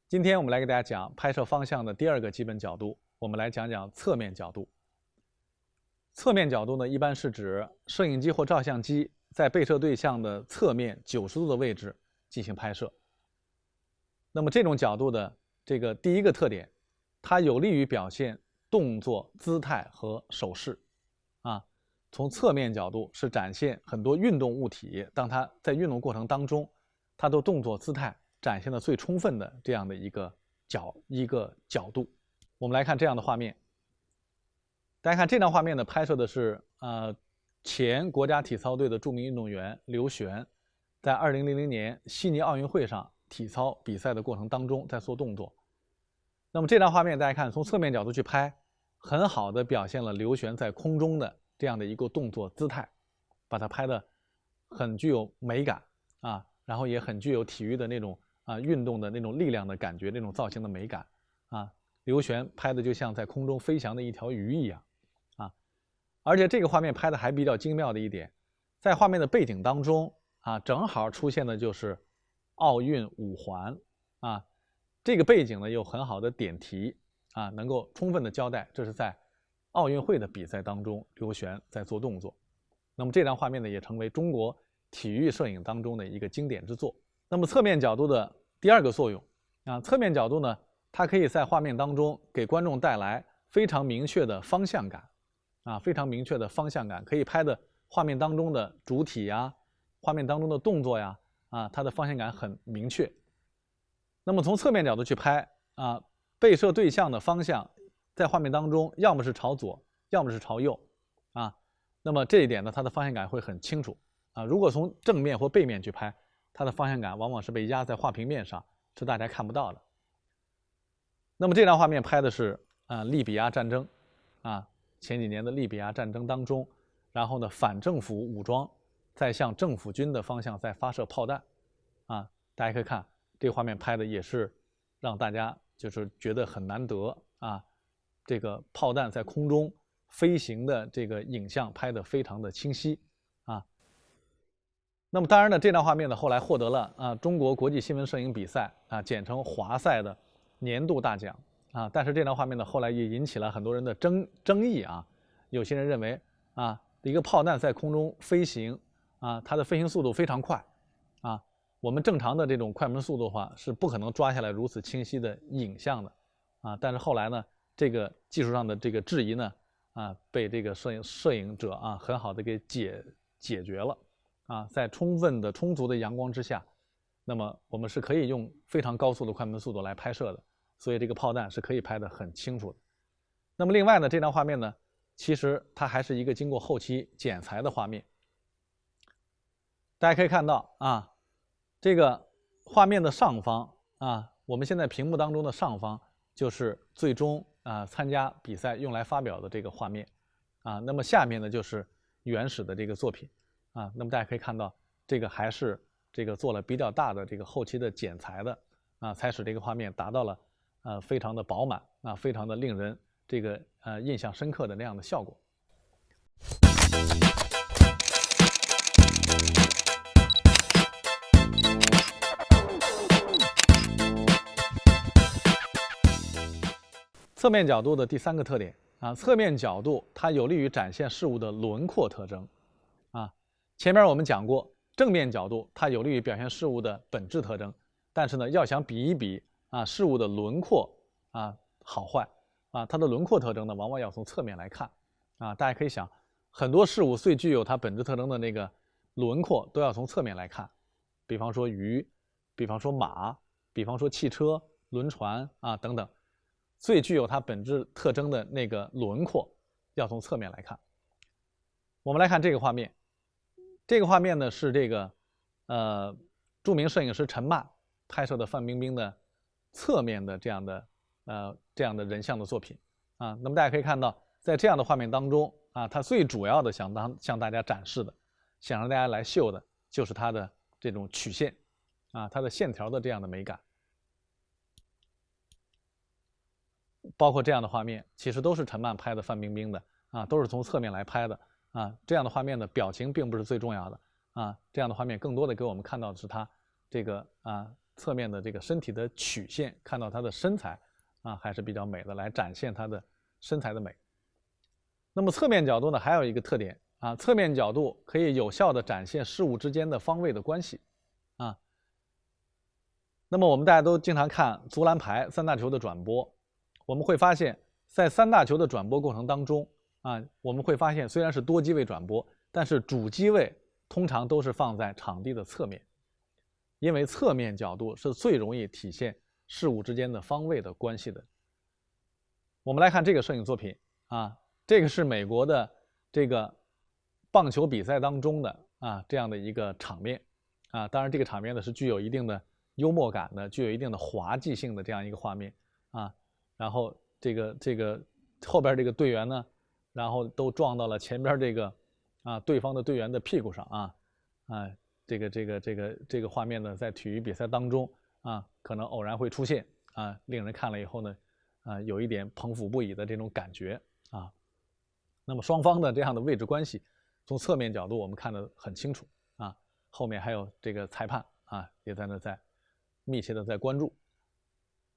今天我们来给大家讲拍摄方向的第二个基本角度，我们来讲讲侧面角度。侧面角度呢，一般是指摄影机或照相机在被摄对象的侧面90度的位置进行拍摄。那么这种角度的这个第一个特点，它有利于表现动作、姿态和手势。从侧面角度是展现很多运动物体，当它在运动过程当中，它的动作姿态展现的最充分的这样的一个角度。我们来看这样的画面，大家看这张画面呢，拍摄的是前国家体操队的著名运动员刘璇，在2000年悉尼奥运会上体操比赛的过程当中在做动作。那么这张画面大家看，从侧面角度去拍，很好的表现了刘璇在空中的这样的一个动作姿态，把它拍得很具有美感然后也很具有体育的那种运动的那种力量的感觉，那种造型的美感刘璇拍的就像在空中飞翔的一条鱼一样而且这个画面拍的还比较精妙的一点，在画面的背景当中正好出现的就是奥运5环这个背景呢有很好的点题能够充分的交代这是在奥运会的比赛当中刘璇在做动作。那么这张画面呢也成为中国体育摄影当中的一个经典之作。那么侧面角度的第二个作用侧面角度呢，它可以在画面当中给观众带来非常明确的方向感非常明确的方向感，可以拍的画面当中的主体画面当中的动作它的方向感很明确。那么从侧面角度去拍被摄对象的方向在画面当中要么是朝左，要么是朝右那么这一点呢，它的方向感会很清楚如果从正面或背面去拍，它的方向感往往是被压在画平面上，是大家看不到的。那么这张画面拍的是利比亚战争前几年的利比亚战争当中，然后呢反政府武装在向政府军的方向在发射炮弹大家可以看这个画面拍的也是让大家就是觉得很难得这个炮弹在空中飞行的这个影像拍得非常的清晰那么当然呢，这张画面呢后来获得了中国国际新闻摄影比赛简称华赛的年度大奖但是这张画面呢后来也引起了很多人的争议有些人认为一个炮弹在空中飞行它的飞行速度非常快我们正常的这种快门速度的话是不可能抓下来如此清晰的影像的但是后来呢，这个技术上的这个质疑呢被这个摄影者很好的给解决了在充足的阳光之下，那么我们是可以用非常高速的快门速度来拍摄的，所以这个炮弹是可以拍得很清楚的。那么另外呢，这张画面呢，其实它还是一个经过后期剪裁的画面。大家可以看到这个画面的上方我们现在屏幕当中的上方就是最终参加比赛用来发表的这个画面那么下面呢就是原始的这个作品那么大家可以看到这个还是这个做了比较大的这个后期的剪裁的才使这个画面达到了非常的饱满非常的令人这个印象深刻的那样的效果。侧面角度的第三个特点侧面角度它有利于展现事物的轮廓特征前面我们讲过，正面角度它有利于表现事物的本质特征，但是呢，要想比一比事物的轮廓好坏它的轮廓特征呢，往往要从侧面来看大家可以想，很多事物最具有它本质特征的那个轮廓都要从侧面来看，比方说鱼，比方说马，比方说汽车、轮船等等，最具有它本质特征的那个轮廓要从侧面来看。我们来看这个画面。这个画面呢是这个著名摄影师陈漫拍摄的范冰冰的侧面的这样的人像的作品那么大家可以看到，在这样的画面当中它最主要的向大家展示的，想让大家来秀的就是它的这种曲线它的线条的这样的美感，包括这样的画面其实都是陈漫拍的范冰冰的都是从侧面来拍的这样的画面的表情并不是最重要的这样的画面更多的给我们看到的是他这个侧面的这个身体的曲线，看到她的身材啊还是比较美的，来展现她的身材的美。那么侧面角度呢，还有一个特点啊，侧面角度可以有效的展现事物之间的方位的关系啊。那么我们大家都经常看足篮排三大球的转播，我们会发现，在三大球的转播过程当中啊，我们会发现虽然是多机位转播，但是主机位通常都是放在场地的侧面，因为侧面角度是最容易体现事物之间的方位的关系的。我们来看这个摄影作品啊，这个是美国的这个棒球比赛当中的这样的一个场面啊，当然这个场面呢是具有一定的幽默感的，具有一定的滑稽性的这样一个画面啊。然后这个后边这个队员呢，然后都撞到了前边这个对方的队员的屁股上这个画面呢，在体育比赛当中可能偶然会出现令人看了以后呢有一点捧腹不已的这种感觉啊。那么双方的这样的位置关系，从侧面角度我们看得很清楚啊。后面还有这个裁判也在那在密切的在关注。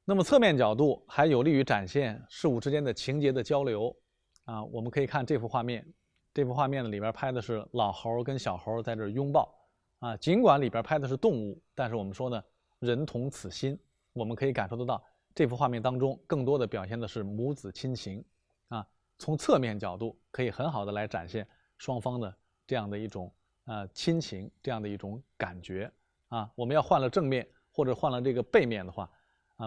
那么侧面角度还有利于展现事物之间的情节的交流我们可以看这幅画面，这幅画面呢里边拍的是老猴跟小猴在这拥抱尽管里边拍的是动物，但是我们说呢，人同此心，我们可以感受得到这幅画面当中更多的表现的是母子亲情从侧面角度可以很好的来展现双方的这样的一种亲情，这样的一种感觉我们要换了正面或者换了这个背面的话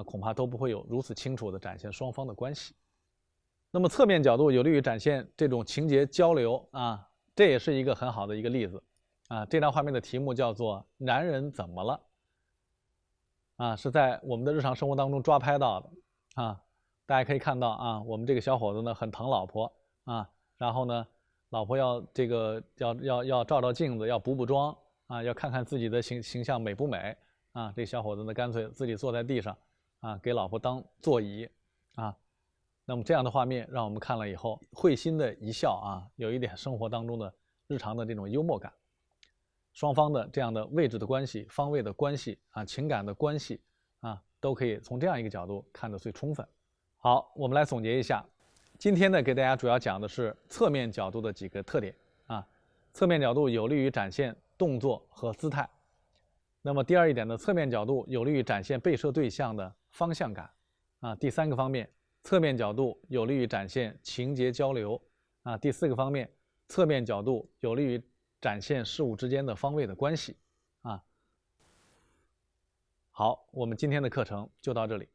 恐怕都不会有如此清楚的展现双方的关系。那么侧面角度有利于展现这种情节交流这也是一个很好的一个例子这张画面的题目叫做“男人怎么了”是在我们的日常生活当中抓拍到的大家可以看到我们这个小伙子呢很疼老婆然后呢，老婆要这个要照照镜子，要补补妆要看看自己的形象美不美这小伙子呢干脆自己坐在地上给老婆当座椅那么这样的画面让我们看了以后会心的一笑有一点生活当中的日常的这种幽默感。双方的这样的位置的关系、方位的关系情感的关系都可以从这样一个角度看得最充分。好，我们来总结一下，今天呢给大家主要讲的是侧面角度的几个特点侧面角度有利于展现动作和姿态。那么第二一点呢，侧面角度有利于展现被摄对象的方向感第三个方面，侧面角度有利于展现情节交流第四个方面，侧面角度有利于展现事物之间的方位的关系好，我们今天的课程就到这里。